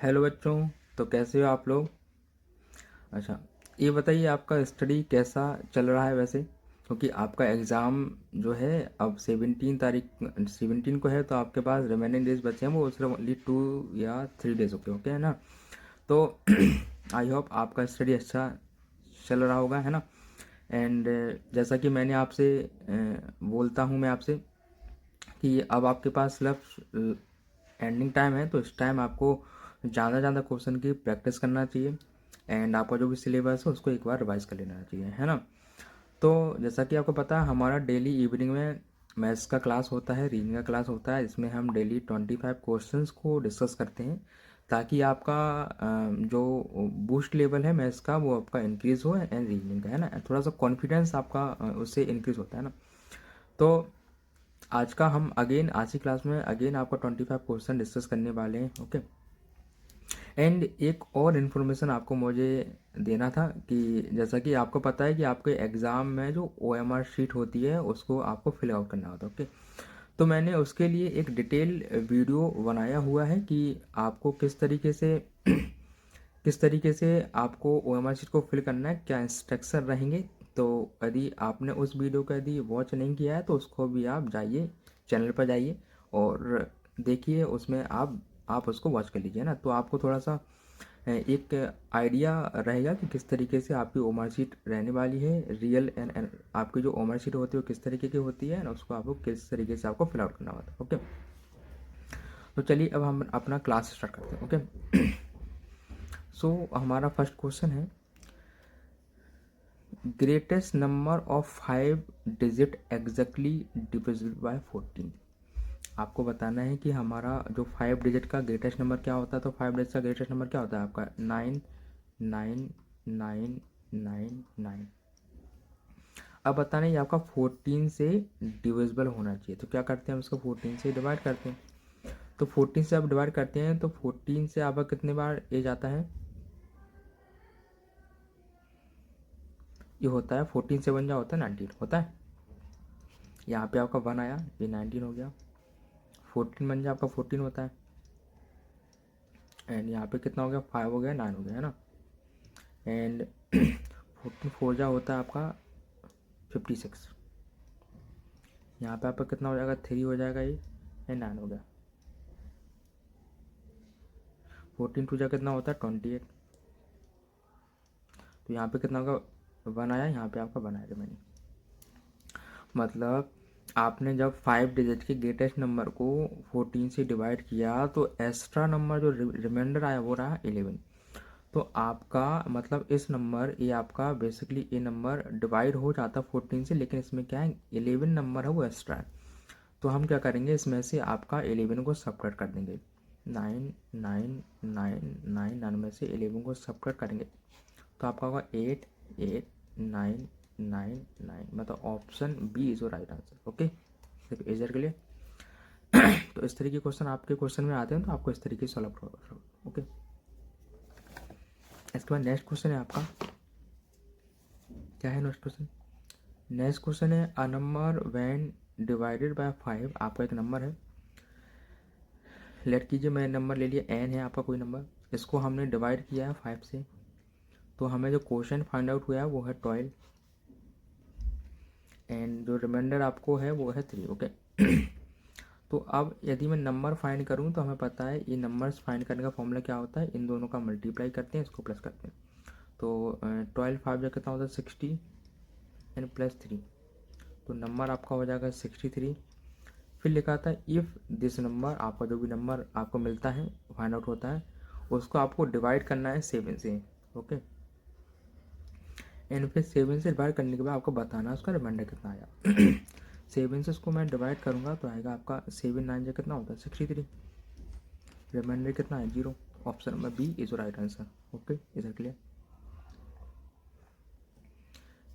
Hello बच्चों। तो कैसे हो आप लोग? अच्छा, ये बताइए आपका स्टडी कैसा चल रहा है वैसे, क्योंकि आपका एग्ज़ाम जो है अब 17 को है, तो आपके पास रिमेनिंग डेज बचे हैं वो सिर्फ ओनली 2 या 3 डेज ओके है ना। तो आई होप आपका स्टडी अच्छा चल रहा होगा, है ना। एंड जैसा कि मैंने आपसे बोलता हूँ मैं आपसे कि अब आपके पास सिर्फ एंडिंग टाइम है, तो इस टाइम आपको ज़्यादा ज़्यादा क्वेश्चन की प्रैक्टिस करना चाहिए। एंड आपका जो भी सिलेबस है उसको एक बार रिवाइज कर लेना चाहिए, है ना। तो जैसा कि आपको पता है हमारा डेली इवनिंग में मैथ्स का क्लास होता है, रीजनिंग का क्लास होता है, इसमें हम डेली 25 क्वेश्चंस को डिस्कस करते हैं, ताकि आपका जो बूस्ट लेवल है मैथ्स का वो आपका इंक्रीज़ हो, एंड रीजनिंग का, है ना, थोड़ा सा कॉन्फिडेंस आपका उससे इंक्रीज़ होता है ना। तो आज की क्लास में अगेन आपका 25 क्वेश्चन डिस्कस करने वाले हैं, ओके। एंड एक और इन्फॉर्मेशन आपको मुझे देना था कि जैसा कि आपको पता है कि आपके एग्ज़ाम में जो OMR शीट होती है उसको आपको फिल आउट करना होता है, ओके। तो मैंने उसके लिए एक डिटेल वीडियो बनाया हुआ है कि आपको किस तरीके से आपको OMR शीट को फिल करना है, क्या इंस्ट्रक्शन रहेंगे। तो यदि आपने उस वीडियो को यदि वॉच नहीं किया है तो उसको भी आप जाइए, चैनल पर जाइए और देखिए, उसमें आप उसको वॉच कर लीजिए ना, तो आपको थोड़ा सा एक आइडिया रहेगा कि किस तरीके से आपकी OMR शीट रहने वाली है, रियल एंड आपकी जो OMR शीट होती है वो किस तरीके की होती है, ना उसको आपको किस तरीके से आपको फिल आउट करना होता है, ओके। तो चलिए अब हम अपना क्लास स्टार्ट करते हैं, ओके। सो हमारा फर्स्ट क्वेश्चन है, greatest number of 5 digit exactly divisible bye 14। आपको बताना है कि हमारा जो 5 डिजिट का ग्रेटेस्ट नंबर क्या होता है। तो 5 डिजिट का ग्रेटेस्ट नंबर क्या होता है आपका? 9 9 9 9। अब बताना है ये आपका 14 से डिविजिबल होना चाहिए, तो क्या करते हैं हम इसको 14 से डिवाइड करते हैं। तो 14 से आप डिवाइड करते हैं तो 14 से आपका कितने बार ए जाता है? ये होता है 14 से 1 जा होता है 19 होता है। यहाँ पे आपका 1 आया, ये 19 हो गया। 14 बन जा आपका 14 होता है। एंड यहाँ पे कितना हो गया? 5 हो गया, 9 हो गया, है ना। एंड 14 4 जा होता है आपका 56। यहाँ पे आपका कितना हो जाएगा? 3 हो जाएगा ये, एंड 9 हो गया। 14 2 जा कितना होता है? 28। तो यहाँ पे कितना होगा? 1 आया, यहाँ पे आपका 1 आया रिमेनिंग। मतलब आपने जब 5 डिजिट के ग्रेटेस्ट नंबर को 14 से डिवाइड किया तो एक्स्ट्रा नंबर जो रिमाइंडर आया वो रहा 11। तो आपका मतलब इस नंबर ये आपका बेसिकली ये नंबर डिवाइड हो जाता 14 से, लेकिन इसमें क्या है 11 नंबर है वो एक्स्ट्रा है। तो हम क्या करेंगे, इसमें से आपका 11 को सबट्रैक्ट कर देंगे। 9 9 9 9 में से 11 को सबट्रैक्ट करेंगे तो आपका होगा 8 8 9 9 9। मतलब option B is right answer, okay. देखो इजर के लिए तो इस तरीके के क्वेश्चन आपके क्वेश्चन में आते हैं, तो आपको इस तरीके से सॉल्व करना, ओके। इसके बाद नेक्स्ट क्वेश्चन है आपका, क्या है नेक्स्ट क्वेश्चन? नेक्स्ट क्वेश्चन है a number when divided by 5। आपका एक नंबर है, लेट कीजिए मैं नंबर ले लिया एन है आपका कोई नंबर, इसको हमने डिवाइड किया है 5 से, तो हमें जो क्वेश्चन फाइंड आउट हुआ है वो है 12, एंड जो रिमाइंडर आपको है वो है 3, ओके। तो अब यदि मैं नंबर फाइंड करूं तो हमें पता है ये नंबर्स फाइंड करने का फॉर्मूला क्या होता है, इन दोनों का मल्टीप्लाई करते हैं, इसको प्लस करते हैं। तो 12 5 जो कितना होता है 60 एंड प्लस 3, तो नंबर आपका हो जाएगा 63। फिर लिखा था इफ़ दिस नंबर, आपका जो भी नंबर आपको मिलता है फाइंड आउट होता है उसको आपको डिवाइड करना है 7 से, ओके। एंड फिर 7 से डिवाइड करने के बाद आपको बताना है उसका रिमाइंडर कितना आया। 7 से इसको मैं डिवाइड करूँगा तो आएगा आपका 7 9 जो कितना होता है 63। रिमाइंडर कितना है 0। Option number B is right answer, okay. इधर क्लियर।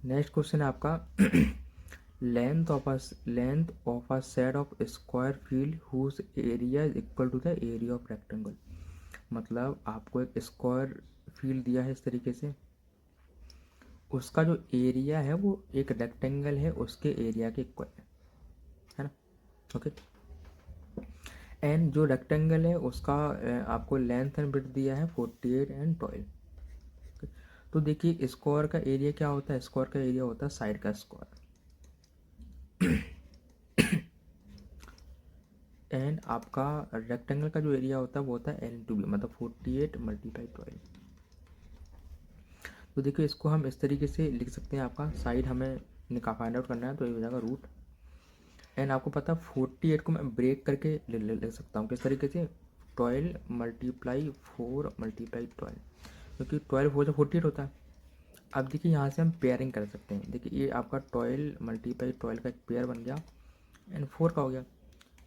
नेक्स्ट क्वेश्चन है आपका length of a set of square field whose area is equal to the area of rectangle. मतलब आपको एक स्क्वायर फील्ड दिया है इस तरीके से, उसका जो एरिया है वो एक रेक्टेंगल है उसके एरिया के इक्वल है ना, ओके। एंड जो रेक्टेंगल है उसका आपको लेंथ एंड ब्रेड्थ दिया है 48 एंड 12। तो देखिए स्क्वायर का एरिया क्या होता है, स्क्वायर का एरिया होता है साइड का स्क्वायर, एंड आपका रेक्टेंगल का जो एरिया होता है वो होता है एल इंटू बी, मतलब 48 मल्टीप्लाई 12। तो देखिए इसको हम इस तरीके से लिख सकते हैं, आपका साइड हमें फाइंड आउट करना है तो ये हो जाएगा रूट, एंड आपको पता है 48 को मैं ब्रेक करके लिख सकता हूँ किस तरीके से, 12 मल्टीप्लाई 4 मल्टीप्लाई 12, क्योंकि 12 हो जाए 48 होता है। अब देखिए यहाँ से हम पेयरिंग कर सकते हैं, देखिए ये आपका 12 मल्टीप्लाई 12 का एक पेयर बन गया एंड 4 का हो गया।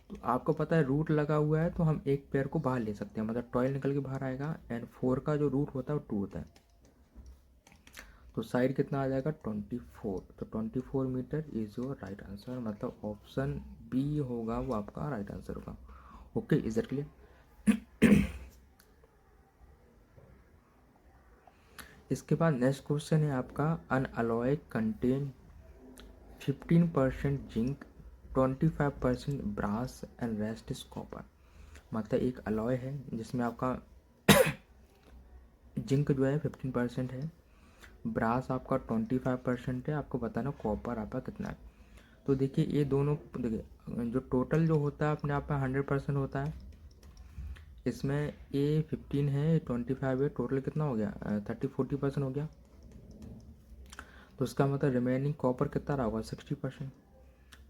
तो आपको पता है रूट लगा हुआ है तो हम एक पेयर को बाहर ले सकते हैं, मतलब 12 निकल के बाहर आएगा एंड 4 का जो रूट होता है वो 2 होता है। तो साइड कितना आ जाएगा 24, तो 24 meter is your right answer, मतलब ऑप्शन बी होगा वो आपका राइट आंसर होगा। Okay, is it clear? इसके बाद नेक्स्ट क्वेश्चन है आपका, an alloy contain 15% zinc, 25% brass and rest is copper. मतलब एक अलॉय है जिसमें आपका जिंक जो है 15% है, ब्रास आपका 25% है, आपको बताना कॉपर आपका कितना है। तो देखिए ये दोनों, देखिए जो टोटल जो होता है अपने आप में 100% होता है, इसमें ये 15 है, 25 है, टोटल कितना हो गया 30-40% हो गया। तो उसका मतलब रिमेनिंग कॉपर कितना रहा होगा 60%।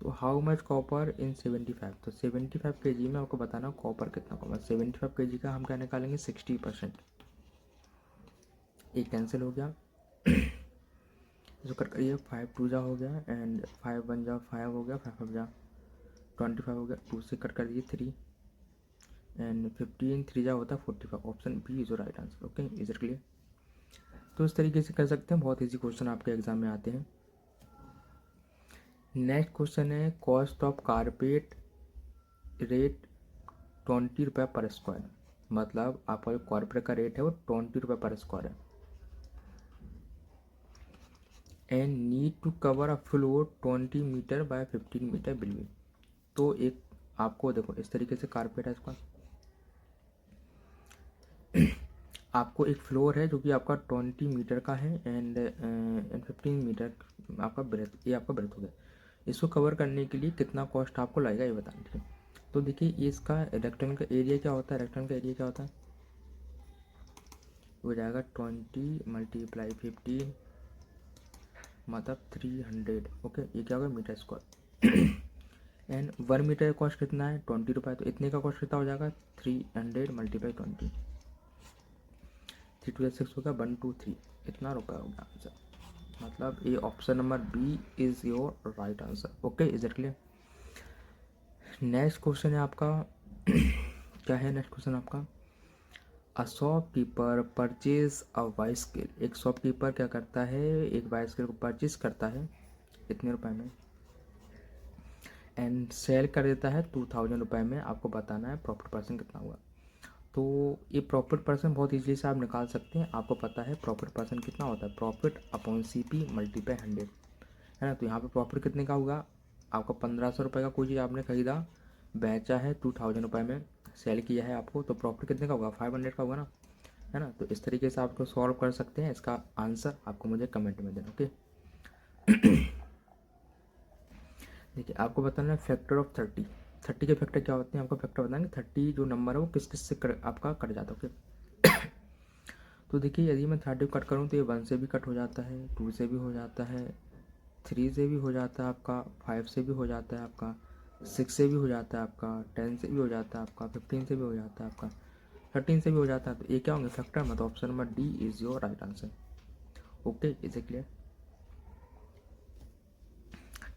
तो हाउ मच कॉपर इन 75, तो 75 kg में आपको बताना कॉपर कितना होगा। 75 kg का हम क्या निकालेंगे 60%, ये कैंसिल हो गया। जो कर करिए 5 2 जा हो गया एंड 5 1 जा 5 हो गया, 5 5 जा 25 हो गया, 2 से कट कर दिए 3 एंड 15 3 जा होता है 45। Option B is right answer. Okay, is it clear? तो इस तरीके से कर सकते हैं, बहुत ईजी क्वेश्चन आपके एग्जाम में आते हैं। नेक्स्ट क्वेश्चन है, कॉस्ट ऑफ कारपेट रेट 20 रुपये पर स्क्वायर, मतलब आपका जो कॉर्पोरेट का रेट है वो 20 रुपये पर स्क्वायर है, and need to cover a floor 20 metre by 15 metre building. तो एक आपको देखो इस तरीके से कारपेट है इसका, आपको एक फ्लोर है जो कि आपका 20 मीटर का है एंड 15 मीटर आपका ब्रेथ, ये आपका ब्रेथ हो गया। इसको कवर करने के लिए कितना कॉस्ट आपको लगेगा ये बताना, ठीक है। तो देखिए ये इसका रेक्टेंगल का एरिया क्या होता है, रेक्टेंगल का एरिया क्या होता है, हो जाएगा 20 मल्टीप्लाई 15 मतलब 300। ओके, ये क्या होगा मीटर स्क्वायर, एंड 1 मीटर का कॉस्ट कितना है 20 रुपये, तो इतने का कॉस्ट कितना हो जाएगा 300 मल्टीप्लाई 20, 3 2 6 होगा 1 2 3, इतना रुपये हो गया आंसर। मतलब ये option number B is your right answer. Okay, is it clear? Next question है आपका क्या है नेक्स्ट क्वेश्चन आपका, a shopkeeper purchase a bicycle, एक शॉपकीपर क्या करता है, एक बाइसिकल को परचेज करता है इतने रुपए में एंड सेल कर देता है 2000 रुपये में। आपको बताना है प्रॉफिट परसेंट कितना हुआ। तो ये प्रॉफिट परसेंट बहुत ईजी से आप निकाल सकते हैं, आपको पता है प्रॉफिट परसेंट कितना होता है, प्रॉफिट अपॉन CP मल्टीप्लाई 100, है ना। तो यहाँ पे प्रॉफिट कितने का होगा, आपको 1500 रुपये का कोई चीज़ आपने खरीदा, बेचा है 2000 रुपये में, सेल किया है आपको, तो प्रॉफिट कितने का होगा 500 का होगा ना, है ना। तो इस तरीके से आपको सॉल्व कर सकते हैं, इसका आंसर आपको मुझे कमेंट में देना। ओके, देखिए आपको बताना है फैक्टर ऑफ 30, 30 के फैक्टर क्या होते हैं, आपको फैक्टर बताएंगे 30 जो नंबर है वो किस किस से आपका कट जाता है। ओके, तो देखिए यदि मैं 30 कट करूँ तो ये 1 से भी कट हो जाता है, 2 से भी हो जाता है, 3 से भी हो जाता है आपका, 5 से भी हो जाता है आपका, 6 से भी हो जाता है आपका, 10 से भी हो जाता है आपका, 15 से भी हो जाता है आपका, 13 से भी हो जाता है। तो ये क्या होंगे फैक्टर, मतलब option number D is your right answer. Okay, is it clear?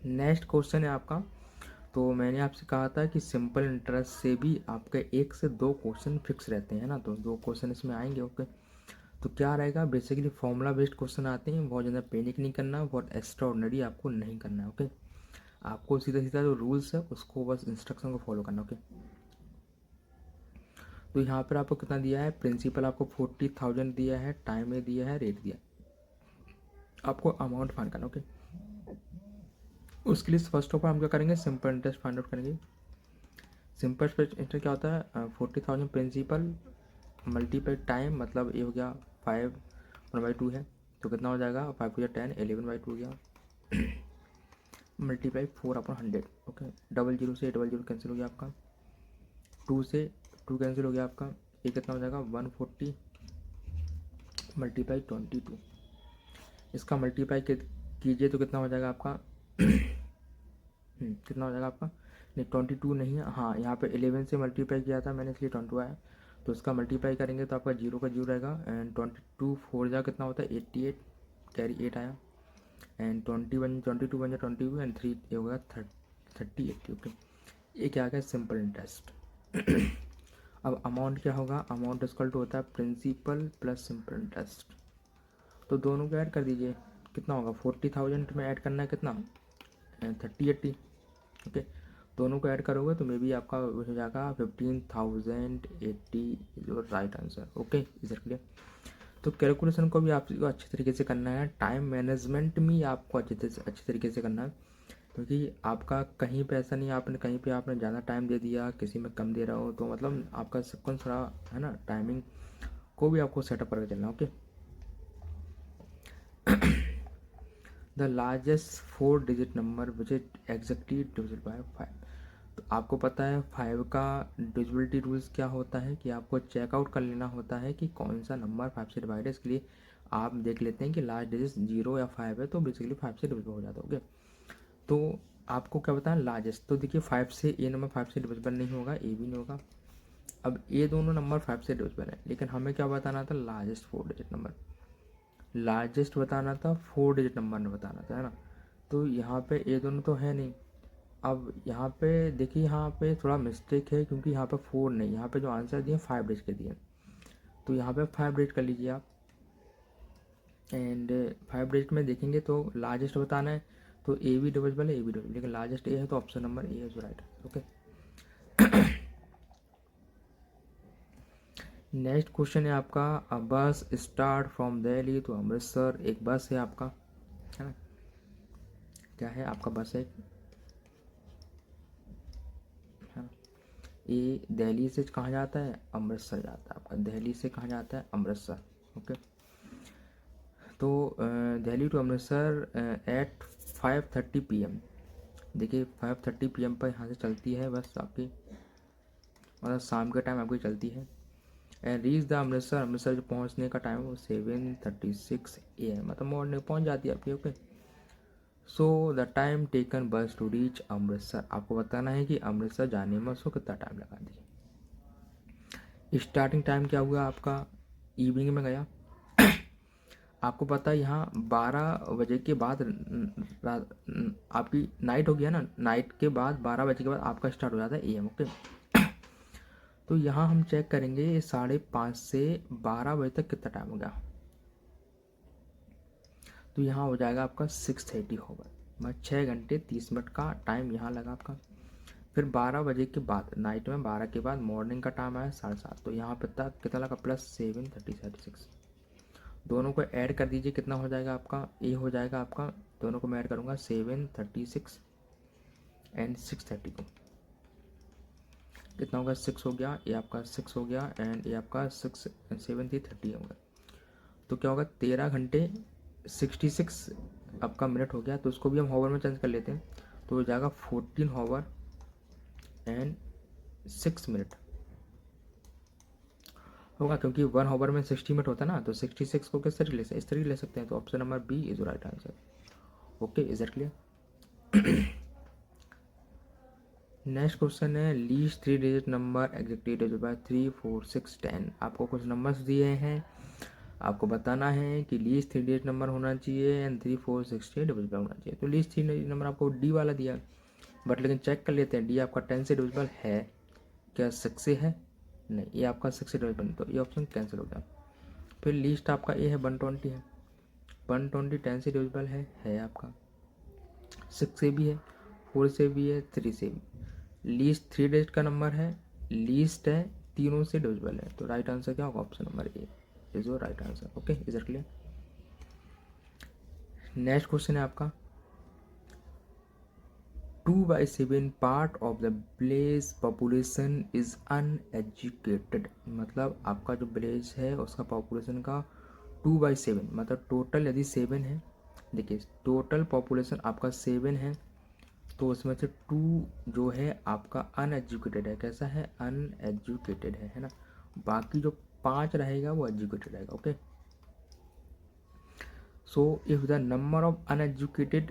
Next question है आपका, तो मैंने आपसे कहा था कि सिंपल इंटरेस्ट से भी आपके 1 से 2 क्वेश्चन फिक्स रहते हैं ना, तो 2 क्वेश्चन इसमें आएंगे। ओके, तो क्या रहेगा, बेसिकली फॉर्मूला बेस्ड क्वेश्चन आते हैं, बहुत ज़्यादा पैनिक नहीं करना, बहुत एक्स्ट्रा ऑर्डिनरी आपको नहीं करना है। ओके, आपको सीधा सीधा जो रूल्स है उसको बस इंस्ट्रक्शन को फॉलो करना। ओके, तो यहाँ पर आपको कितना दिया है, प्रिंसिपल आपको 40,000 दिया है, टाइम में दिया है, रेट दिया है, आपको अमाउंट फाइंड करना। ओके, उसके लिए फर्स्ट ऑफ ऑल हम क्या करेंगे, सिंपल इंटरेस्ट फाइंड आउट करेंगे। सिंपल इंटरेस्ट क्या होता है, 40,000 प्रिंसिपल मल्टीप्लाई टाइम, मतलब ये हो गया 5/2 है, तो कितना हो जाएगा 5 या 10, 11/2 हो गया मल्टीप्लाई 4/100। ओके, 00 से 00 कैंसिल हो गया आपका, 2 से 2 कैंसिल हो गया आपका, ये कितना हो जाएगा 140 मल्टीप्लाई 22। इसका मल्टीप्लाई कीजिए तो कितना हो जाएगा आपका कितना हो जाएगा आपका, नहीं 22 नहीं है, हाँ यहाँ पे 11 से मल्टीप्लाई किया था मैंने इसलिए 22 आया, तो इसका मल्टीप्लाई करेंगे तो आपका 0 का 0 रहेगा, एंड 22 4 जा कितना होता है 88, कैरी 8 आया, एंड 21 22 बन जाए 22, एंड 3 ये होगा 30 ओके। ये क्या आ गया सिंपल इंटरेस्ट। अब अमाउंट क्या होगा, अमाउंट इक्वल टू होता है प्रिंसिपल प्लस सिंपल इंटरेस्ट, तो दोनों को ऐड कर दीजिए, कितना होगा 40,000 में ऐड करना है कितना 3080 ओके, दोनों को ऐड करोगे तो मे बी आपका हो जाएगा 15,080 जो right answer. Okay, is it clear. तो कैलकुलेशन को भी आपको अच्छे तरीके से करना है, टाइम मैनेजमेंट भी आपको अच्छे तरीके से करना है, क्योंकि आपका कहीं पे ऐसा नहीं आपने कहीं पे आपने ज़्यादा टाइम दे दिया, किसी में कम दे रहा हो, तो मतलब आपका सिक्वेंस थोड़ा है ना, टाइमिंग को भी आपको सेटअप करके चलना। Okay, the largest 4 digit number which is exactly divisible bye 5। तो आपको पता है 5 का डिविजिबिलिटी रूल्स क्या होता है कि आपको चेकआउट कर लेना होता है कि कौन सा नंबर 5 से डिवाइड है, इसके लिए आप देख लेते हैं कि लास्ट डिजिट 0 या 5 है, तो बेसिकली 5 से डिविजिबल हो जाता है। ओके, तो आपको क्या बताएं लार्जेस्ट, तो देखिए 5 से ए नंबर 5 से डिविजिबल नहीं होगा, ए भी नहीं होगा। अब ये दोनों नंबर 5 से डिविजिबल है, लेकिन हमें क्या बताना था लार्जेस्ट 4 डिजिट नंबर, लार्जेस्ट बताना था, 4 डिजिट नंबर ने बताना था, है ना। तो यहाँ पे ये दोनों तो है नहीं। अब यहाँ पे देखिए, यहाँ पे थोड़ा मिस्टेक है, क्योंकि यहाँ पे 4 नहीं, यहाँ पे जो आंसर दिए 5 डिजिट के दिए, तो यहाँ पे 5 डिजिट कर लीजिए आप, एंड 5 डिजिट में देखेंगे तो लार्जेस्ट बताना है, तो ए भी डिविजिबल है, ए भी डिविजिबल, लेकिन लार्जेस्ट ए है, तो ऑप्शन नंबर ए है जो राइट है। ओके, नेक्स्ट क्वेश्चन है आपका, a bus start from Delhi to Amritsar, एक बस है आपका, है ना, क्या है आपका बस है, हाँ, ये दिल्ली से कहाँ जाता है, अमृतसर जाता है आपका, दिल्ली से कहाँ जाता है, अमृतसर। ओके, तो Delhi to Amritsar at 5:30 PM, देखिए 5:30 PM पर यहाँ से चलती है बस आपकी, मतलब शाम के टाइम आपकी चलती है, and reach the Amritsar, Amritsar जो पहुँचने का टाइम है वो 7:36 AM, मतलब मॉर्निंग पहुँच जाती है आपकी। Okay, so the time taken बस टू रीच अमृतसर, आपको बताना है कि अमृतसर जाने में उसको कितना टाइम लगा दिया। स्टार्टिंग टाइम क्या हुआ आपका, इवनिंग में गया, आपको पता है यहाँ 12 बजे के बाद आपकी नाइट हो गया ना, नाइट के बाद 12 बजे के बाद आपका स्टार्ट हो जाता है AM। ओके, तो यहाँ हम चेक करेंगे 5:30 से 12 बजे तक कितना टाइम हो गया, तो यहाँ हो जाएगा आपका 6:30 होगा, मतलब 6 घंटे 30 मिनट का टाइम यहाँ लगा आपका। फिर 12 बजे के बाद नाइट में 12 के बाद मॉर्निंग का टाइम आया 7:30, तो यहाँ पे तक कितना लगा प्लस 7:36, दोनों को ऐड कर दीजिए, कितना हो जाएगा आपका, ये हो जाएगा आपका, दोनों को मैं ऐड करूँगा 7:36 एंड 6:30 को कितना होगा 6 हो गया, ये आपका 6 हो गया, एंड ये आपका 6 7 30 होगा, तो क्या होगा 13 घंटे 66 आपका मिनट हो गया, तो उसको भी हम हॉवर में चेंज कर लेते हैं, तो हो जाएगा 14 हॉवर एंड 6 मिनट होगा, क्योंकि 1 हॉवर में 60 मिनट होता है ना, तो 66 को किस तरीके से इस तरीके ले सकते हैं, तो option number B is right answer. Okay, is it clear. Next question है, least 3 digit number exactly divisible by 3 4 6 10, आपको कुछ नंबर्स दिए हैं, आपको बताना है कि लीस्ट 3 डिजिट नंबर होना चाहिए एंड 3 4 6 से डिविजिबल होना चाहिए। तो लीस्ट 3 डिजिट नंबर आपको डी वाला दिया, बट लेकिन चेक कर लेते हैं डी आपका 10 से डिविजिबल है क्या, 6 से है, नहीं, ये आपका 6 से डिविजिबल, तो ये ऑप्शन कैंसिल हो गया। फिर लीस्ट आपका ए है 120 है, 120 10 से डिविजिबल है आपका, 6 से भी है, 4 से भी है, 3 से भी, लीस्ट 3 डिजिट का नंबर है, लीस्ट है, तीनों से डिविजिबल है, तो राइट आंसर क्या होगा, option number A is your right answer. Okay, is it clear. Next question है आपका, 2/7 part of the village population is uneducated, मतलब आपका जो विलेज है उसका पॉपुलेशन का 2/7 मतलब टोटल यदि 7 है, देखिए टोटल पॉपुलेशन आपका 7 है तो उसमें से 2 जो है आपका अनएजुकेटेड है, कैसा है, अनएजुकेटेड है ना, बाकी जो 5 रहेगा वो एजुकेटेड रहेगा। Okay, so if the number of uneducated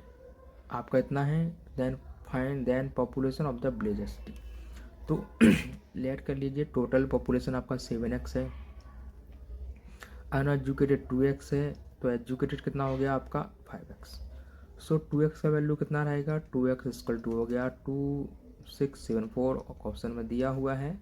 आपका इतना है then find then population of the villages. तो लेट कर लीजिए टोटल पॉपुलेशन आपका 7x है, अनएजुकेटेड 2x है, तो एजुकेटेड कितना हो गया आपका 5x। सो 2x का वैल्यू कितना रहेगा, 2x इक्वल टू हो गया 2674 ऑप्शन में दिया हुआ है।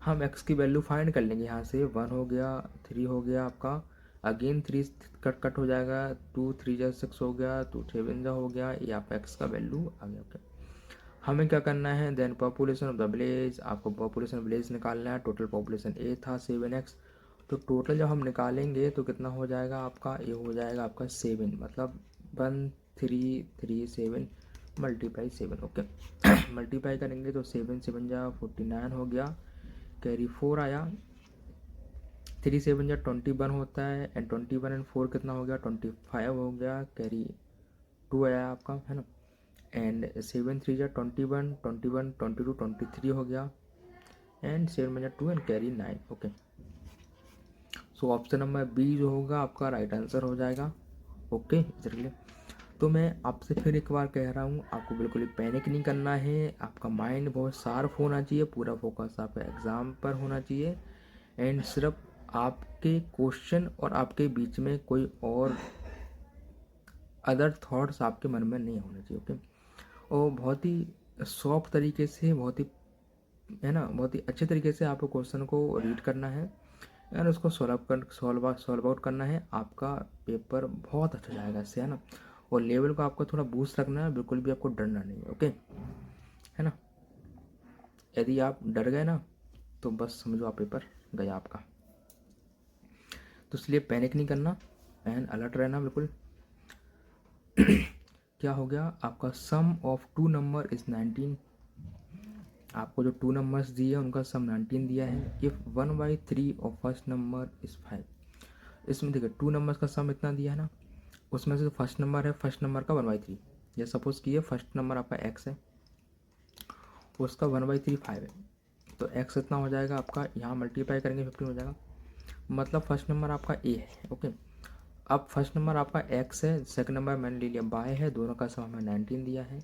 हम x की वैल्यू फाइंड कर लेंगे यहाँ से, 1 हो गया, 3 हो गया आपका, अगेन 3 कट हो जाएगा, 2 3 जा 6 हो गया, 2 7 जा हो गया, ये आपका x का वैल्यू आ गया। ओके, हमें क्या करना है, then population of the village, आपको पॉपुलेशन विलेज निकालना है, टोटल पॉपुलेशन ए था 7x, तो टोटल जब हम निकालेंगे तो कितना हो जाएगा आपका, ये हो जाएगा आपका 7 मतलब 1337 मल्टीप्लाई 7। ओके, मल्टीप्लाई करेंगे तो 7 7 जा 49 हो गया, कैरी 4 आया, 3 7 जा 21 होता है, एंड 21 एंड 4 कितना हो गया 25 हो गया, कैरी 2 आया आपका, है ना, एंड 7 3 जा 21 21 22 23 हो गया, एंड 7 जा 2 and carry 9। Okay, so option number B जो होगा आपका राइट आंसर हो जाएगा। ओके, चलिए, तो मैं आपसे फिर एक बार कह रहा हूँ, आपको बिल्कुल भी पैनिक नहीं करना है, आपका माइंड बहुत शार्प होना चाहिए, पूरा फोकस आपका एग्ज़ाम पर होना चाहिए, एंड सिर्फ आपके क्वेश्चन और आपके बीच में कोई और अदर थॉट्स आपके मन में नहीं होने चाहिए। ओके, और बहुत ही सॉफ्ट तरीके से, बहुत ही, है ना, बहुत ही अच्छे तरीके से आपको क्वेश्चन को रीड करना है और उसको सॉल्व आउट करना है, आपका पेपर बहुत अच्छा जाएगा इससे, है ना, और लेवल को आपको थोड़ा बूस्ट रखना है, बिल्कुल भी आपको डरना नहीं है। ओके, है ना, यदि आप डर गए ना तो बस समझो आप पेपर गया आपका, तो इसलिए पैनिक नहीं करना एंड अलर्ट रहना बिल्कुल। क्या हो गया आपका, सम ऑफ 2 नंबर इज 19, आपको जो 2 नंबर्स दिए उनका सम 19 दिया है। If 1/3 of first number is 5, इसमें देखिए 2 नंबर्स का सम इतना दिया है ना, उसमें से फर्स्ट नंबर है, फर्स्ट नंबर का 1/3, ये सपोज किए फर्स्ट नंबर आपका x है, उसका 1/3 5 है, तो x इतना हो जाएगा आपका, यहाँ मल्टीप्लाई करेंगे 15 हो जाएगा, मतलब फर्स्ट नंबर आपका a है। ओके, अब फर्स्ट नंबर आपका x है, सेकंड नंबर मैंने ले लिया y है, दोनों का सम हमें 19 दिया है,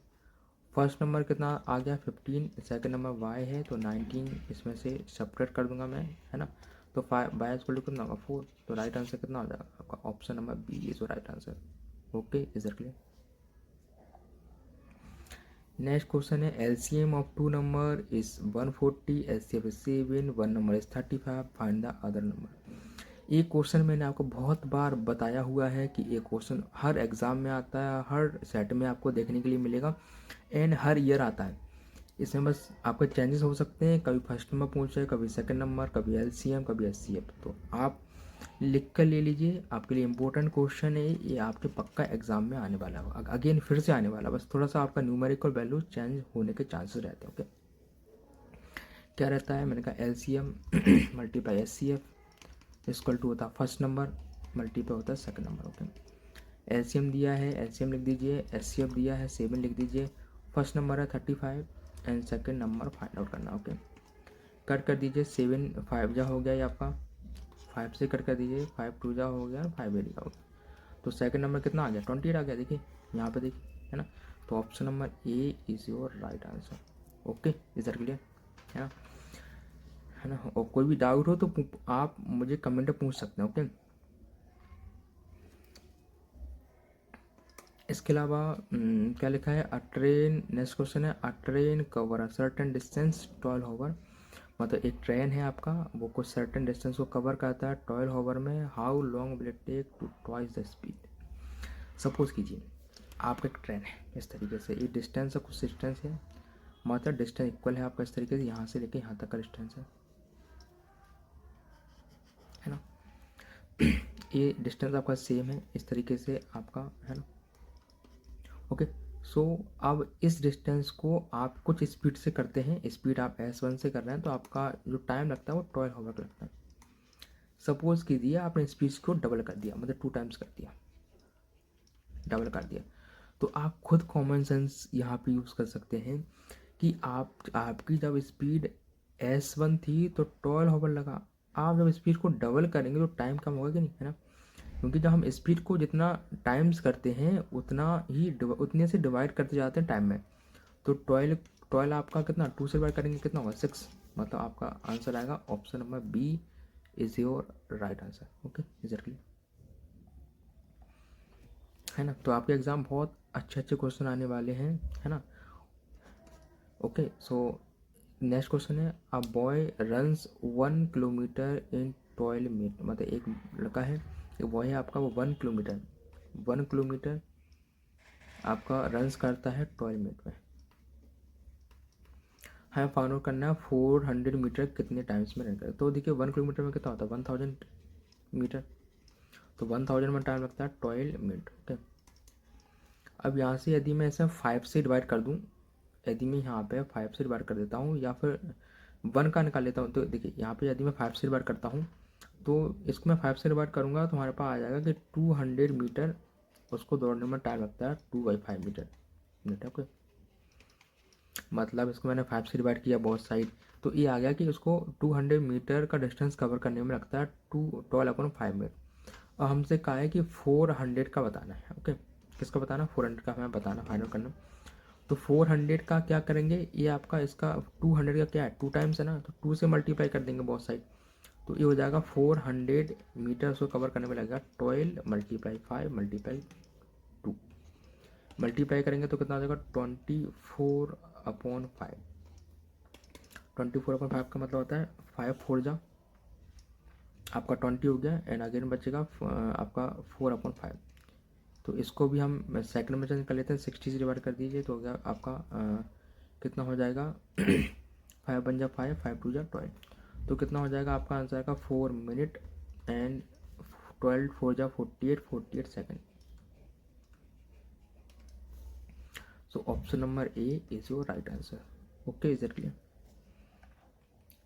फर्स्ट नंबर कितना आ गया 15, सेकंड नंबर y है तो 19 इसमें से सेपरेट कर दूंगा मैं, है ना, तो 5 बाय इक्वल टू कितना होगा 4, तो राइट आंसर कितना हो जाएगा आपका, option number B is right answer. Okay, is it clear. Next question है, LCM of 2 number is 140, HCF is 7, 1 number is 35, find the other number. ये क्वेश्चन मैंने आपको बहुत बार बताया हुआ है कि ये क्वेश्चन हर एग्ज़ाम में आता है, हर सेट में आपको देखने के लिए मिलेगा, एंड हर ईयर आता है। इसमें बस आपके चेंजेस हो सकते हैं, कभी फर्स्ट नंबर पूछे, कभी सेकंड नंबर, कभी एलसीएम, कभी एचसीएफ, तो आप लिख कर ले लीजिए, आपके लिए इंपॉर्टेंट क्वेश्चन है ये, आपके पक्का एग्जाम में आने वाला है, अगेन फिर से आने वाला, बस थोड़ा सा आपका न्यूमेरिकल वैल्यू चेंज होने के चांसेस रहते हैं। ओके, क्या रहता है, मैंने कहा LCM multiply HCF equal to होता है फर्स्ट नंबर मल्टीप्लाई होता है सेकंड नंबर। ओके, एलसीएम दिया है, एलसीएम लिख दीजिए, एचसीएफ दिया है 7 लिख दीजिए, फर्स्ट नंबर है 35 and second number find out करना। ओके, कट कर दीजिए, 7 5 जा हो गया ये आपका, 5 से कट कर दीजिए, 5 2 जा हो गया, 5 एट हो गया, तो सेकंड नंबर कितना आ गया 28 आ गया, देखिए यहाँ पे देखिए, है ना, तो option number A is your right answer. Okay, is that clear, है ना, और कोई भी डाउट हो तो आप मुझे कमेंट में पूछ सकते हैं। ओके, इसके अलावा क्या लिखा है, अ ट्रेन, नेक्स्ट क्वेश्चन है, a train cover a certain distance 12 hour, मतलब एक ट्रेन है आपका, वो कुछ सर्टेन डिस्टेंस को कवर करता है 12 होवर में, how long will it take to twice the speed. Suppose कीजिए आपका एक ट्रेन है, इस तरीके से ये डिस्टेंस है, कुछ डिस्टेंस है, मतलब डिस्टेंस इक्वल है आपका, इस तरीके से यहाँ से लेके यहाँ तक का डिस्टेंस है ना, ये डिस्टेंस आपका सेम है, इस तरीके से आपका, है ना। ओके, सो अब इस डिस्टेंस को आप कुछ स्पीड से करते हैं, स्पीड आप S1 से कर रहे हैं, तो आपका जो टाइम लगता है वो 12 आवर लगता है। सपोज कीजिए आपने स्पीड को डबल कर दिया, मतलब 2 टाइम्स कर दिया, डबल कर दिया, तो आप खुद कॉमन सेंस यहाँ पे यूज़ कर सकते हैं कि आपकी जब स्पीड S1 थी तो 12 आवर लगा, आप जब स्पीड को डबल करेंगे तो टाइम कम होगा कि नहीं, है ना। क्योंकि जब हम स्पीड को जितना टाइम्स करते हैं उतना ही उतने से डिवाइड करते जाते हैं टाइम में। तो 12 आपका कितना 2 से डिवाइड करेंगे कितना होगा 6, मतलब आपका आंसर आएगा option number B is your right answer. Okay, exactly, है ना। तो आपके एग्ज़ाम बहुत अच्छे अच्छे क्वेश्चन आने वाले हैं, है ना। ओके, सो नेक्स्ट क्वेश्चन है, a boy runs 1 kilometre in 12 minute, मतलब एक लड़का है, एक बॉय है आपका, वो 1 किलोमीटर 1 किलोमीटर आपका रन्स करता है 12 मिनट में। हमें फाइंड आउट करना है 400 मीटर कितने टाइम्स में रन करे। तो देखिए 1 किलोमीटर में कितना होता है 1000 मीटर, तो 1000 में टाइम लगता है 12 मिनट। ओके, अब यहाँ से यदि मैं इसे 5 से डिवाइड कर दूँ, यदि मैं यहाँ पे 5 से डिवाइड कर देता हूँ या फिर 1 का निकाल लेता हूँ, तो देखिए यहाँ पे यदि मैं 5 से डिवाइड करता हूँ तो इसको मैं 5 से डिवाइड करूँगा तो हमारे पास आ जाएगा कि 200 मीटर उसको दौड़ने में टाइम लगता है 2/5 मिनट। ओके, मतलब इसको मैंने 5 से डिवाइड किया बहुत साइड, तो ये आ गया कि उसको 200 मीटर का डिस्टेंस कवर करने में लगता है 12/5 मिनट। और हमसे कहा है कि 400 का बताना है। ओके, किसका बताना, 400 का हमें बताना, फाइनल करना। तो 400 का क्या करेंगे, ये आपका इसका 200 का क्या है 2 टाइम्स है ना, तो 2 से मल्टीप्लाई कर देंगे बहुत साइड, तो ये हो जाएगा 400 मीटर उसको कवर करने में लगेगा 12 × 5 × 2, मल्टीप्लाई करेंगे तो कितना हो जाएगा 24/5। 24/5 का मतलब होता है 5 4 आपका 20 हो गया, एंड अगेन बचेगा आपका 4/5। तो इसको भी हम सेकंड में चेंज कर लेते हैं, 60 से डिवाइड कर दीजिए तो हो गया आपका कितना हो जाएगा 5 × 5 5 2 12, तो कितना हो जाएगा आपका आंसर आएगा 4 minute and 12 4 48 second. So option number A is your right answer. Okay, is it clear.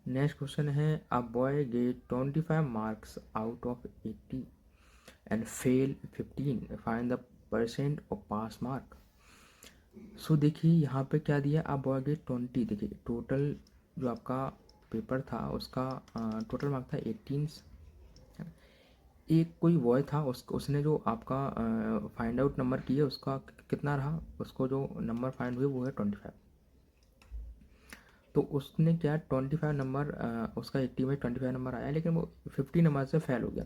Next question है, a boy get 25 marks out of 80 and fail 15, find the percent of pass mark. सो देखिए यहाँ पे क्या दिया, आप boy gate 20, देखिए total जो आपका पेपर था उसका टोटल मार्क था 18। एक कोई बॉय था उसने जो आपका फाइंड आउट नंबर किए उसका कितना रहा, उसको जो नंबर फाइंड हुए वो है 25। तो उसने क्या 25 नंबर उसका 80 में 25 नंबर आया, लेकिन वो 50 नंबर से फेल हो गया।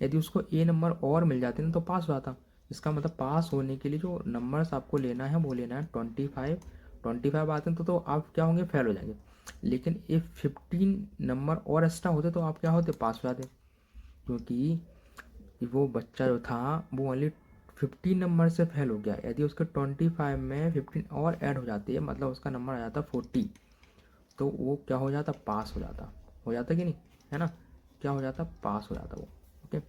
यदि उसको ए नंबर और मिल जाते ना तो पास हो जाता। इसका मतलब पास होने के लिए जो नंबर्स आपको लेना है वो लेना है 25 आते हैं तो आप क्या होंगे, फेल हो जाएंगे। लेकिन ये 15 नंबर और एक्स्ट्रा होते तो आप क्या होते, पास हो जाते। क्योंकि वो बच्चा जो था वो ओनली 15 नंबर से फेल हो गया, यदि उसके 25 में 15 और ऐड हो जाती है मतलब उसका नंबर आ जाता 40, तो वो क्या हो जाता, पास हो जाता कि नहीं, है ना, क्या हो जाता, पास हो जाता वो। ओके,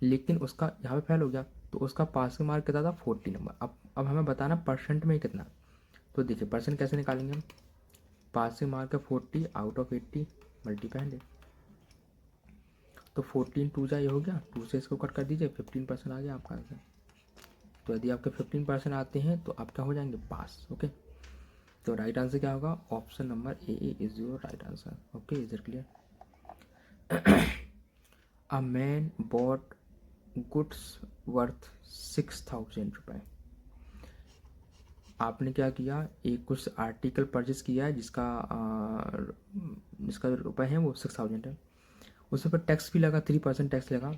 लेकिन उसका यहाँ पे फेल हो गया तो उसका पासिंग मार्क कितना था 40 नंबर। अब हमें बताना परसेंट में कितना। तो देखिए परसेंट कैसे निकालेंगे हम, पासिंग मार्क है 40 आउट ऑफ 80 मल्टीप्लाई 100, तो 14 2 जा ये हो गया, 2 से इसको कट कर दीजिए 15% आ गया आपका आंसर। तो यदि आपके 15% आते हैं तो आप क्या हो जाएंगे, पास। ओके, तो राइट आंसर क्या होगा, option number A is your right answer. Okay, is it clear. A man bought goods worth 6000 रुपये। आपने क्या किया, एक कुछ आर्टिकल परचेज किया है जिसका रुपये है वो 6000 है, उस पर टैक्स भी लगा 3% टैक्स लगा।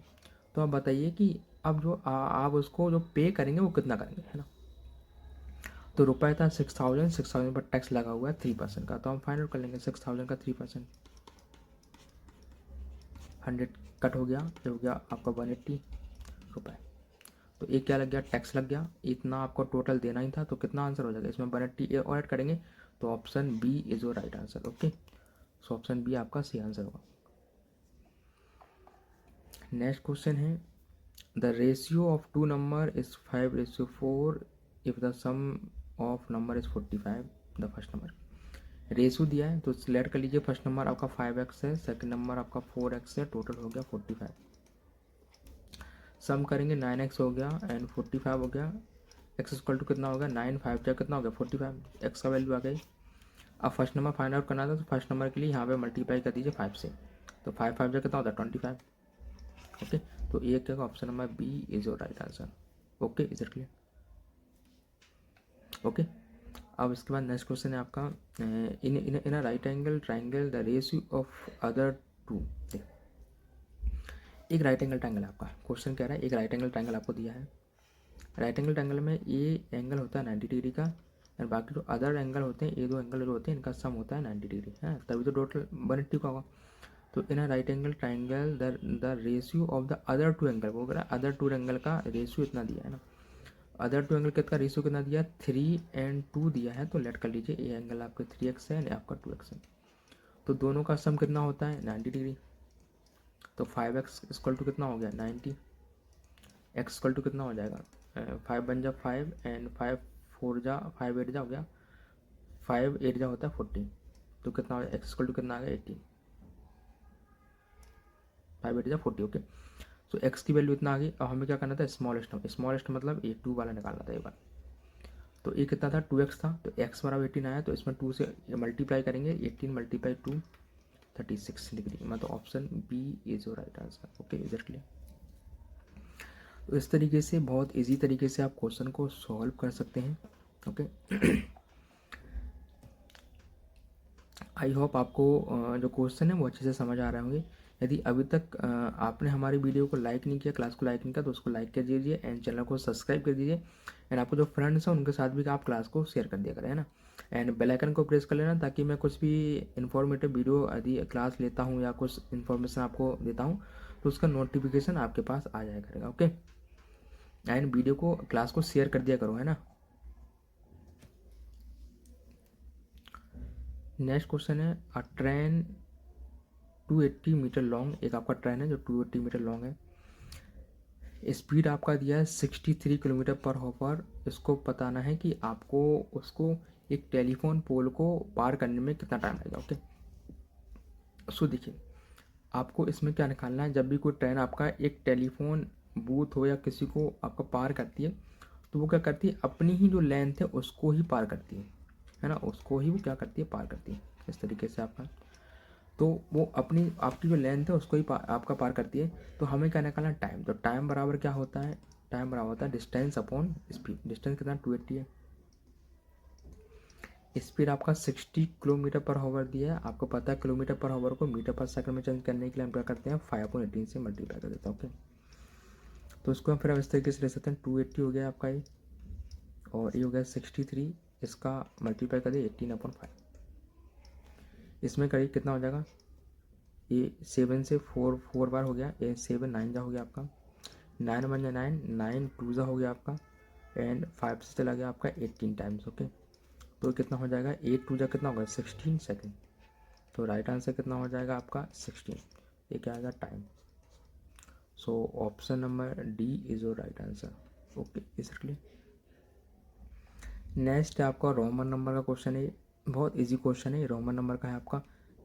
तो आप बताइए कि अब जो आप उसको जो पे करेंगे वो कितना करेंगे, है ना। तो रुपये था 6000 पर टैक्स लगा हुआ है 3% का, तो हम फाइंड आउट कर लेंगे 6000 का 3%, 100 कट हो गया, ये हो गया आपका 180 रुपये। तो एक क्या लग गया, टैक्स लग गया, इतना आपको टोटल देना ही था, तो कितना आंसर हो जाएगा इसमें 180 और ऐड करेंगे, तो option B is your right answer. Okay, so option B आपका सही आंसर होगा। नेक्स्ट क्वेश्चन है, the ratio of two number is 5:4 if the sum of number is 45, the first number. Ratio दिया है तो सिलेक्ट कर लीजिए। फर्स्ट नंबर आपका 5x है, सेकंड नंबर आपका 4x है, टोटल हो गया 45। सम करेंगे 9x हो गया एंड 45 हो गया। एक्स इक्वल टू कितना हो गया 9, 5 जा कितना हो गया 45, एक्स का वैल्यू आ गई। अब फर्स्ट नंबर फाइंड आउट करना था तो फर्स्ट नंबर के लिए यहाँ पे मल्टीप्लाई कर दीजिए 5 से, तो 5 5 जा कितना होता है 25। ओके, तो ये क्या option number B is your right answer. Okay, is it clear? Okay, अब इसके बाद नेक्स्ट क्वेश्चन है आपका in in in a right angle triangle the ratio of other two. एक राइट एंगल ट्राइंगल आपका क्वेश्चन कह रहा है, एक राइट एंगल ट्राइंगल आपको दिया है। राइट एंगल ट्राइंगल में ये एंगल होता है 90 डिग्री का, और बाकी जो अदर एंगल होते हैं, ये दो एंगल जो होते हैं इनका सम होता है 90 डिग्री है, तभी तो टोटल 180 का होगा। तो in a right angle triangle the ratio of the other two angle, वो कह रहा है अदर टू एंगल का रेशियो इतना दिया है ना। अदर टू एंगल का रेशियो कितना दिया है 3 and 2 दिया है, तो लेट कर लीजिए ये एंगल आपका 3x है और आपका 2x है, तो दोनों का सम कितना होता है 90 डिग्री। तो 5x इक्वल टू कितना हो गया 90, एक्स इक्वल टू कितना हो जाएगा 5 बन जा 5 एंड 5 4 जा 5 8 जा हो गया, 5 8 जा होता है 40, तो कितना हो एक्स इक्वल टू कितना आ गया 80, 5 8 जा 40। ओके, तो एक्स की वैल्यू इतना आ गई। अब हमें क्या करना था स्मॉलेस्ट मतलब ये 2 वाला निकालना था एक बार। तो ये कितना था 2x था, तो x बराबर 18 आया, तो इसमें 2 से मल्टीप्लाई करेंगे, 18 मल्टीप्लाई 2 36 डिग्री, मतलब option B is your right answer. Okay, is it clear? तो इस तरीके से बहुत इजी तरीके से आप क्वेश्चन को सॉल्व कर सकते हैं। ओके, आई होप आपको जो क्वेश्चन है वो अच्छे से समझ आ रहे होंगे। यदि अभी तक आपने हमारी वीडियो को लाइक नहीं किया, क्लास को लाइक नहीं किया, तो उसको लाइक कर दीजिए एंड चैनल को सब्सक्राइब कर दीजिए, एंड आपको जो फ्रेंड्स हैं उनके साथ भी आप क्लास को शेयर कर दिया करें, है ना। एंड बेल आइकन को प्रेस कर लेना, ताकि मैं कुछ भी इन्फॉर्मेटिव वीडियो यदि क्लास लेता हूँ या कुछ इन्फॉर्मेशन आपको देता हूँ तो उसका नोटिफिकेशन आपके पास आ जाया करेगा। ओके, एंड वीडियो को क्लास को शेयर कर दिया करो, है ना। नेक्स्ट क्वेश्चन है अ ट्रेन 280 मीटर लॉन्ग, एक आपका ट्रेन है जो 280 मीटर लॉन्ग है, स्पीड आपका दिया है 63 किलोमीटर पर हॉवर। इसको बताना है कि आपको उसको एक टेलीफोन पोल को पार करने में कितना टाइम लगेगा। ओके, सो देखिए आपको इसमें क्या निकालना है, जब भी कोई ट्रेन आपका एक टेलीफोन बूथ हो या किसी को आपका पार करती है, तो वो क्या करती है अपनी ही जो लेंथ है उसको ही पार करती है ना, उसको ही वो क्या करती है पार करती है। इस तरीके से आपका, तो वो अपनी आपकी जो लेंथ है उसको ही आपका पार करती है। तो हमें क्या निकालना है टाइम, तो टाइम बराबर क्या होता है, टाइम बराबर होता है डिस्टेंस अपॉन स्पीड। डिस्टेंस कितना 280 है, स्पीड आपका 60 किलोमीटर पर हावर दिया है। आपको पता है किलोमीटर पर हावर को मीटर पर सेकंड में चेंज करने के लिए हम क्या करते हैं 5/18 से मल्टीप्लाई कर देते हैं। ओके, तो उसको हम फिर इस तरीके से ले सकते हैं 280 हो गया आपका ये, और ये हो गया 63, इसका मल्टीप्लाई कर दिए 18/5, इसमें करीब कितना हो जाएगा, ये 7 से 4 बार हो गया, ये 7 9 जा हो गया आपका, 9 1 जा 9, 9 2 जा हो गया आपका, एंड 5 से चला गया आपका 18 टाइम्स। ओके, तो कितना हो जाएगा 8 2 जा कितना होगा 16 सेकेंड। तो राइट आंसर कितना हो जाएगा आपका 16, ये क्या आएगा time. So option number D is your right answer. Okay, is it clear? Next है आपका रोमन नंबर का क्वेश्चन है, बहुत इजी क्वेश्चन है, रोमन नंबर का है आपका,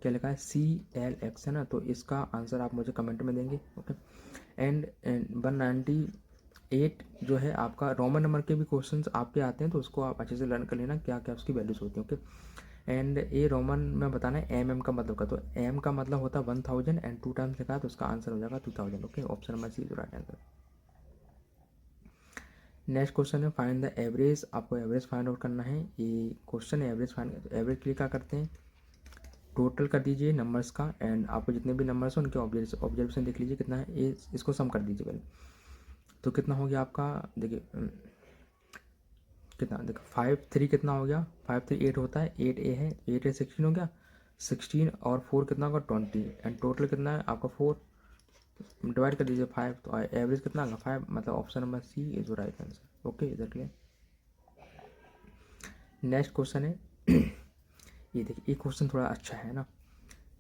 क्या लिखा है CLX है ना, तो इसका आंसर आप मुझे कमेंट में देंगे। ओके, एंड 198 जो है आपका रोमन नंबर के भी क्वेश्चंस आपके आते हैं, तो उसको आप अच्छे से लर्न कर लेना क्या क्या उसकी वैल्यूज होती हैं। ओके, एंड ये रोमन में बताना है MM का मतलब का, तो M का मतलब होता है 1000 एंड 2 टाइम्स लिखा है, तो उसका आंसर हो जाएगा 2000। Okay, option number C is right answer. Next question है फाइंड द एवरेज, आपको एवरेज फाइंड आउट करना है, ये क्वेश्चन है एवरेज फाइंड। एवरेज के लिए क्या करते हैं टोटल कर दीजिए नंबर्स का, एंड आपको जितने भी नंबर्स हैं उनके ऑब्जर्वेशन देख लीजिए कितना है, ये इसको सम कर दीजिए पहले। तो कितना हो गया आपका, देखिए कितना, देखो 5 3 कितना हो गया, 5 3 8 होता है, 8A है, 8A 16 हो गया, 16 और 4 कितना होगा 20, एंड टोटल कितना है आपका 4, डिवाइड कर दीजिए 5, तो एवरेज कितना होगा 5, मतलब option number C is right answer. Okay, इधर क्लियर? नेक्स्ट क्वेश्चन है ये देखिए, ये क्वेश्चन थोड़ा अच्छा है ना,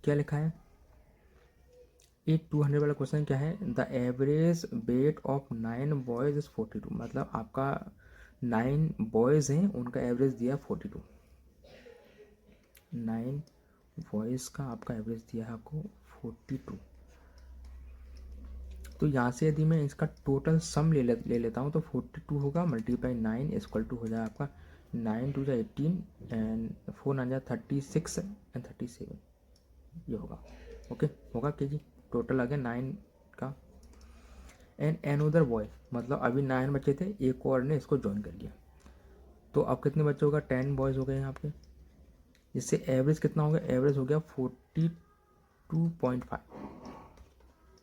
क्या लिखा है, ये 200 वाला क्वेश्चन क्या है, the average weight of 9 boys is 42, मतलब आपका 9 बॉयज़ हैं, उनका एवरेज दिया 42। 9 बॉयज़ का आपका एवरेज दिया है आपको 42। तो यहाँ से यदि मैं इसका टोटल सम ले लेता हूँ तो 42 होगा मल्टीप्लाई 9 इक्वल टू हो जाए आपका 9 टू जा 18 एंड 4 9 जा 36 एंड 37, ये होगा। ओके, होगा कि जी टोटल आ गया 9 का। एंड अनदर बॉय, मतलब अभी 9 बच्चे थे, एक और ने इसको ज्वाइन कर लिया, तो अब कितने बच्चे होगा, 10 बॉयज़ हो गए यहाँ पे। इससे एवरेज कितना हो गया, एवरेज हो गया 42.5।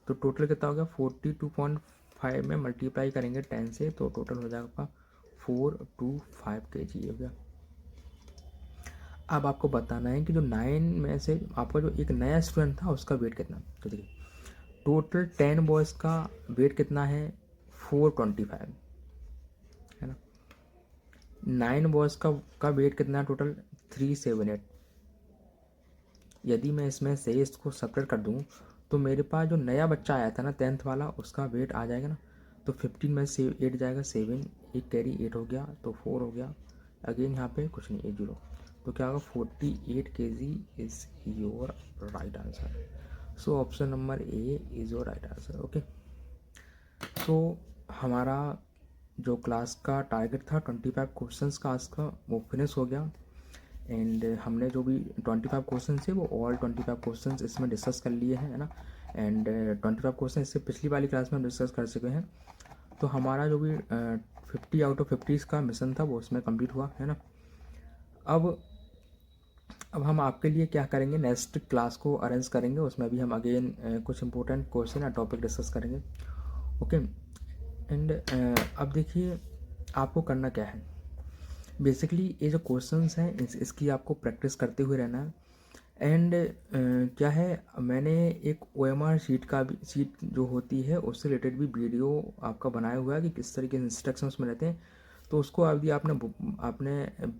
तो टोटल कितना हो गया 42.5 में मल्टीप्लाई करेंगे 10 से तो टोटल हो जाएगा आपका 425 kg, ये हो गया। अब आपको बताना है कि जो 9 में से आपका जो एक नया स्टूडेंट था उसका वेट कितना। तो देखिए टोटल 10 बॉयज़ का वेट कितना है 425 है ना। 9 बॉयज़ का वेट कितना है टोटल 378। यदि मैं इसमें से इसको सेपरेट कर दूँ तो मेरे पास जो नया बच्चा आया था ना 10th वाला, उसका वेट आ जाएगा ना, तो 15 में से 8 जाएगा 7, एक कैरी 8 हो गया तो 4 हो गया, अगेन यहाँ पे कुछ नहीं 8 0, तो क्या होगा 48 kg is your right answer. So option number A is your right answer. Okay, तो हमारा जो क्लास का टारगेट था 25 क्वेश्चंस का आज का वो फिनिश हो गया। एंड हमने जो भी 25 क्वेश्चन थे वो ऑल 25 क्वेश्चन इसमें डिस्कस कर लिए हैं, है ना। एंड 25 क्वेश्चन इससे पिछली वाली क्लास में हम डिस्कस कर चुके हैं। तो हमारा जो भी 50 आउट ऑफ 50 का मिशन था वो उसमें कंप्लीट हुआ, है ना। अब हम आपके लिए क्या करेंगे, नेक्स्ट क्लास को अरेंज करेंगे, उसमें भी हम अगेन कुछ इंपॉर्टेंट क्वेश्चन या टॉपिक डिस्कस करेंगे। ओके, एंड अब देखिए आपको करना क्या है। बेसिकली ये जो क्वेश्चंस हैं इसकी आपको प्रैक्टिस करते हुए रहना है। एंड क्या है, मैंने एक OMR शीट जो होती है उससे रिलेटेड भी वीडियो आपका बनाया हुआ है कि किस तरीके से इंस्ट्रक्शन उसमें रहते हैं। तो उसको अभी आपने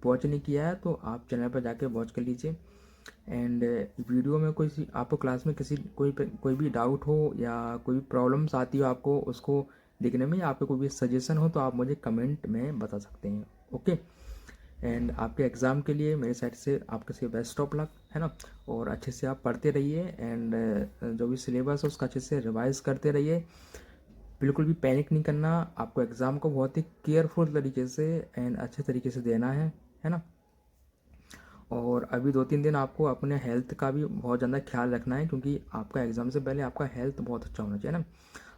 वॉच नहीं किया है तो आप चैनल पर जाके वॉच कर लीजिए। एंड वीडियो में कोई आपको क्लास में कोई भी डाउट हो या कोई भी प्रॉब्लम्स आती हो आपको उसको देखने में, या आपको कोई भी सजेशन हो तो आप मुझे कमेंट में बता सकते हैं। ओके, एंड आपके एग्ज़ाम के लिए मेरे साइड से आपके से बेस्ट ऑफ लक, है ना। और अच्छे से आप पढ़ते रहिए एंड जो भी सिलेबस है उसका अच्छे से रिवाइज करते रहिए। बिल्कुल भी पैनिक नहीं करना, आपको एग्ज़ाम को बहुत ही केयरफुल तरीके से एंड अच्छे तरीके से देना है ना। और अभी 2-3 दिन आपको अपने हेल्थ का भी बहुत ज़्यादा ख्याल रखना है, क्योंकि आपका एग्ज़ाम से पहले आपका हेल्थ बहुत अच्छा होना चाहिए ना।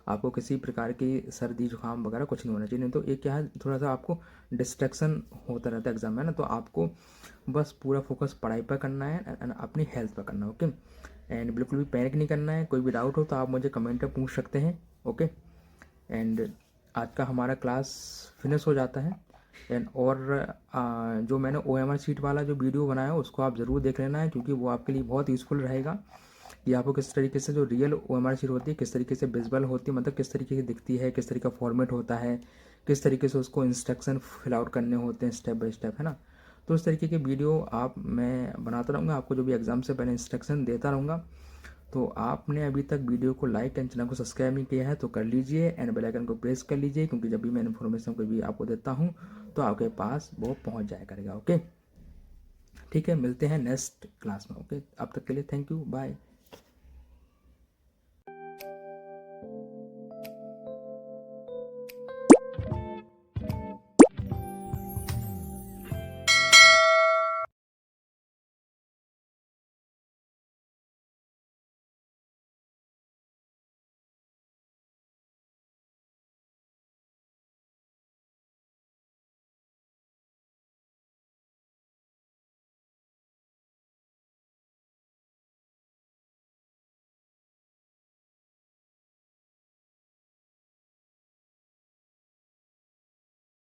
आपको किसी प्रकार की सर्दी जुकाम वगैरह कुछ नहीं होना चाहिए, नहीं तो एक क्या है थोड़ा सा आपको डिस्ट्रैक्शन होता रहता है एग्ज़ाम में ना। तो आपको बस पूरा फोकस पढ़ाई पर करना है एंड अपनी हेल्थ पर करना है। ओके, एंड बिल्कुल भी पैनिक नहीं करना है। कोई भी डाउट हो तो आप मुझे कमेंट में पूछ सकते हैं। ओके, एंड आज का हमारा क्लास फिनिश हो जाता है। एंड और जो मैंने OMR शीट वाला जो वीडियो बनाया है उसको आप ज़रूर देख लेना है, क्योंकि वो आपके लिए बहुत यूज़फुल रहेगा कि आपको किस तरीके से जो रियल OMR शीट होती है किस तरीके से विजुअल होती है, मतलब किस तरीके से दिखती है, किस तरीके का फॉर्मेट होता है, किस तरीके से उसको इंस्ट्रक्शन फिल आउट करने होते हैं स्टेप बाय स्टेप, है ना। तो इस तरीके के वीडियो मैं बनाता रहूँगा, आपको जो भी एग्ज़ाम से पहले इंस्ट्रक्शन देता रहूँगा। तो आपने अभी तक वीडियो को लाइक एंड चैनल को सब्सक्राइब नहीं किया है तो कर लीजिए एंड बेल आइकन को प्रेस कर लीजिए, क्योंकि जब भी मैं इन्फॉर्मेशन कोई भी आपको देता हूँ तो आपके पास वो पहुँच जाया करेगा। ओके, ठीक है, मिलते हैं नेक्स्ट क्लास में। ओके, अब तक के लिए थैंक यू, बाय।